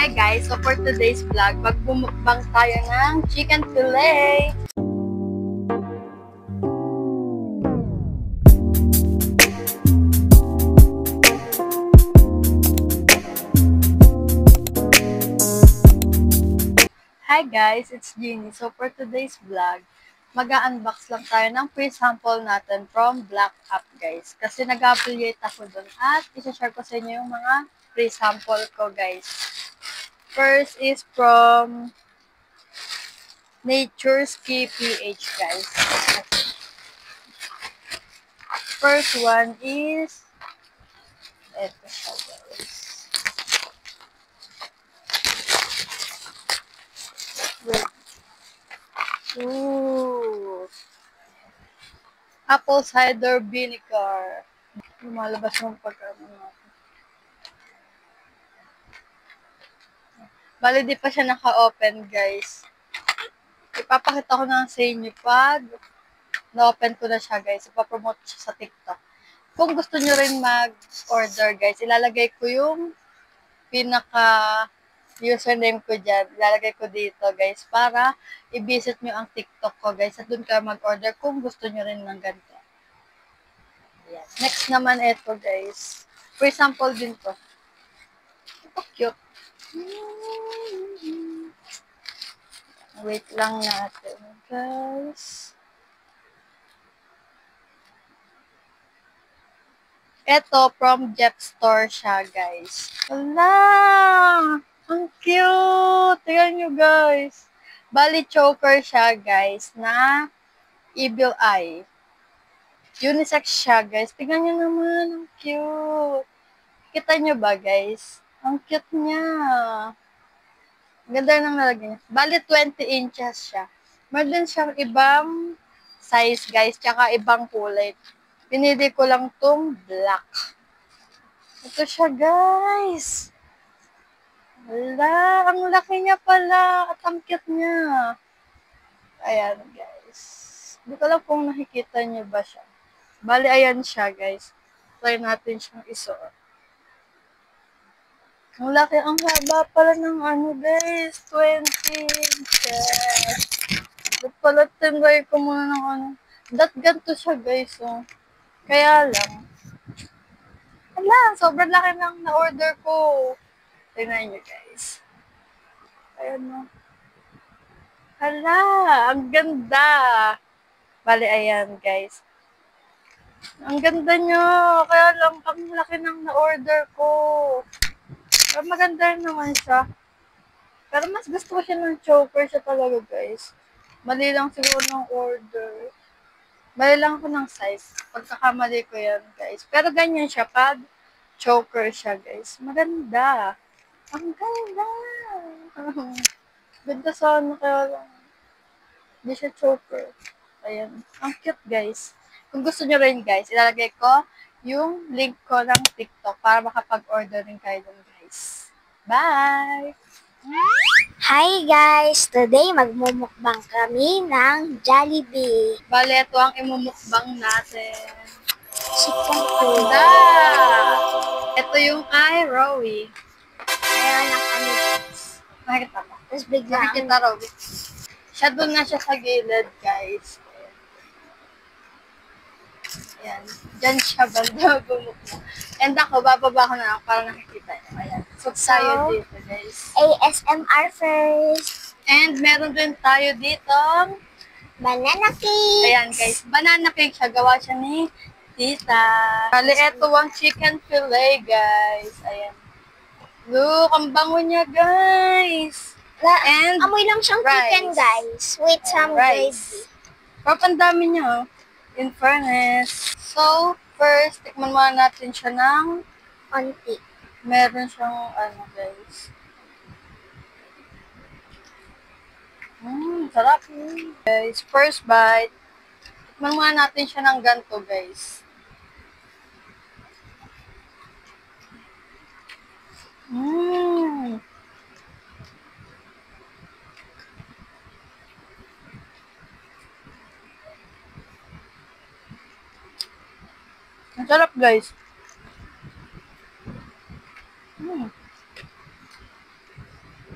Hi guys! So for today's vlog, magbumukbang tayo ng chicken fillet. Hi guys! It's Jeannie. So for today's vlog, mag-unbox lang tayo ng free sample natin from Black App guys. Kasi nag-affiliate ako dun at isa-share ko sa inyo yung mga free sample ko guys. First is from Nature's Key PH guys. First one is eto siya guys. Wait. Ooh. Apple cider vinegar. Lumalabas yung pagkaano natin. Bali, di pa siya naka-open, guys. Ipapakita ko na sa inyo pag na-open ko na siya, guys. Ipapromote siya sa TikTok. Kung gusto nyo rin mag-order, guys, ilalagay ko yung pinaka-username ko dyan. Ilalagay ko dito, guys, para i-visit nyo ang TikTok ko, guys. At dun kayo mag-order kung gusto nyo rin ng ganito. Ayan. Next naman ito, guys. For example din to. Ito, cute. Wait lang natin, guys. Ito, from Jeff Store siya, guys. Wala! Ang cute! Tingnan nyo, guys. Bali, choker siya, guys, na Evil Eye. Unisex siya, guys. Tingnan nyo naman. Ang cute. Kita nyo ba, guys? Ang cute niya. Ganda nang nalagay niya. Bali, 20 inches siya. Meron siyang ibang size, guys. Tsaka ibang kulay. Pinili ko lang tong black. Ito siya, guys. Wala. Ang laki niya pala. At ang cute niya. Ayan, guys. Hindi ko lang kung nakikita niyo ba siya. Bali, ayan siya, guys. Try natin siyang isuot. Ang laki, ang haba pala ng ano, guys. 20 inches. Ba't pala tinry ko muna ng ano. Ganito siya, guys, oh. Kaya lang. Hala, sobrang laki ng na-order ko. Tingnan nyo, guys. Ayan, oh. Hala, ang ganda. Bali, ayan, guys. Ang ganda nyo. Kaya lang, ang laki ng na-order ko. Pero maganda naman siya. Pero mas gusto ko siya ng choker siya talaga, guys. Mali lang siguro ng order. Mali lang ako ng size. Pagkakamali ko yan, guys. Pero ganyan siya pag choker siya, guys. Maganda. Ang ganda. Ganda sana kaya lang. Hindi siya choker. Ayan. Ang cute, guys. Kung gusto nyo rin, guys, ilalagay ko yung link ko ng TikTok para makapag-order rin kayo dun, guys. Bye! Hi guys! Today magmumukbang kami ng Jollibee. Bale, ito ang imumukbang natin. Chicken Ganda! fillet. Ito yung kay Rowie. Ayan lang kami guys. Makikita ba? Tapos biglang, Makikita, Rowie. Siya doon na siya sa gilid, guys. Ayan. Diyan siya banda bumukbang. And ako, bababa ko na lang para nakikita niyo. Ayan. So, tayo dito, guys. ASMR first. And meron din tayo dito. Banana cake. Ayan, guys. Banana cake siya. Gawa siya ni Tita. Bali, ito ang chicken fillet, guys. Ayan. Look, ang bango niya, guys. And Amoy lang siyang chicken rice. guys. With some Rice. gravy. Pero ang dami niya, oh. In fairness. So, first, tikman muna natin siya ng Konti. meron siyang, ano, guys. Sarap. Guys, first bite. Tikman muna natin siya ng ganito, guys. Ang sarap, guys.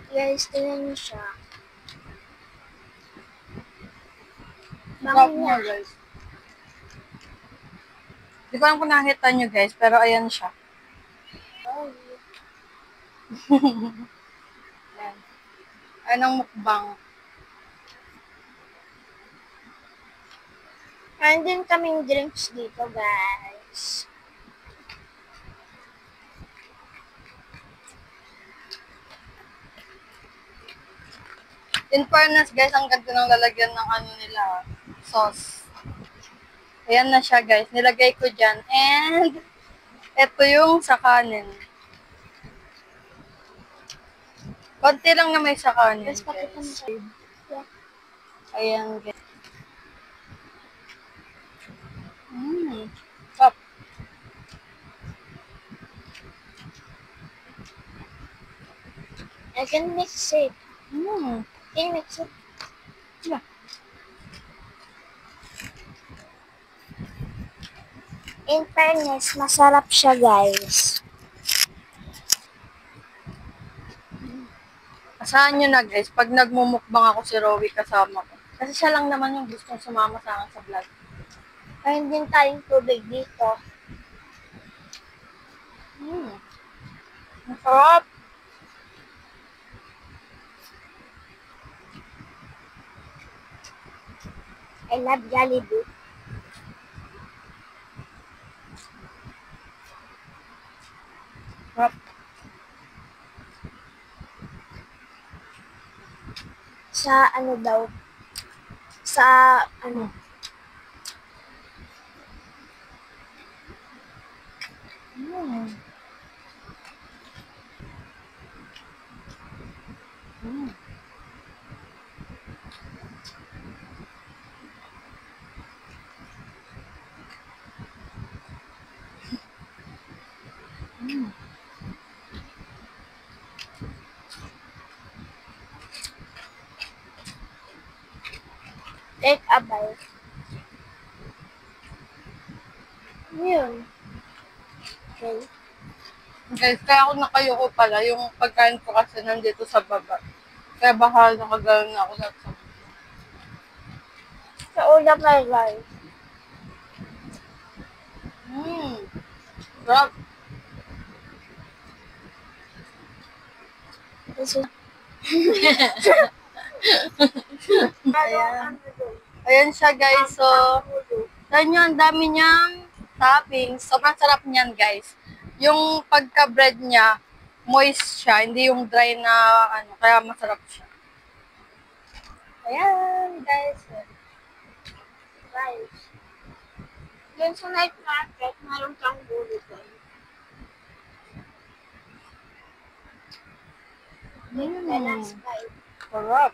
Guys, tingnan niyo siya. Sarap Bango niya, niya. guys. Di ko alam kung nakita nyo, guys, pero ayan siya. Oh. Ayan. Ayan ang mukbang. Meron din kaming drinks dito, guys. In fairness, guys, ang ganda ng lalagyan ng ano nila, sauce. Ayan na siya, guys. Nilagay ko dyan. And, ito yung sa kanin. Konti lang na may sa kanin, Guys, pakita mo guys. siya. Yeah. Ayan, guys. Up. I can mix it. Mm. Can you mix it? Yeah. In fairness, masarap siya, guys. Asahan nyo na, guys, pag nagmumukbang ako si Rowie kasama ko. Kasi siya lang naman yung gustong sumama sa akin sa vlog. Meron din tayong tubig dito. Ang sarap. I love Jollibee. Sarap. Sa ano daw? Sa ano? Mm. Mm. Mm. Take a bite. Yun. Okay. Guys, kaya ako nakayuko pala. Yung pagkain ko kasi nandito sa baba. Kaya baka nakagano'n na ako sa Sa ulam na guys. Sarap. Kasi Ayan. Ayan siya, guys. So, tignan nyo, ang dami niyang toppings. Sobrang sarap niyan, guys. Yung pagka-bread niya, moist siya. Hindi yung dry na, ano, kaya masarap siya. Ayan, guys. guys. Yun sa night market, meron kang gulo doon. Let's bite. Sarap.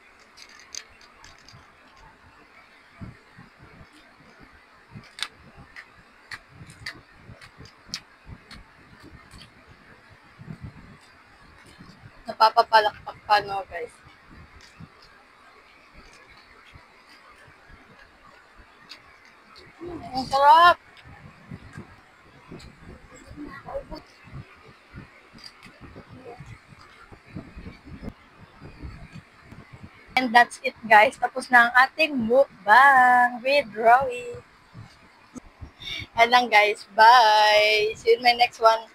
Napapapalakpak pa, no, guys. Ang sarap. And that's it, guys. Tapos na ang ating mukbang with Rowie. Yan lang, guys. Bye. See you in my next one.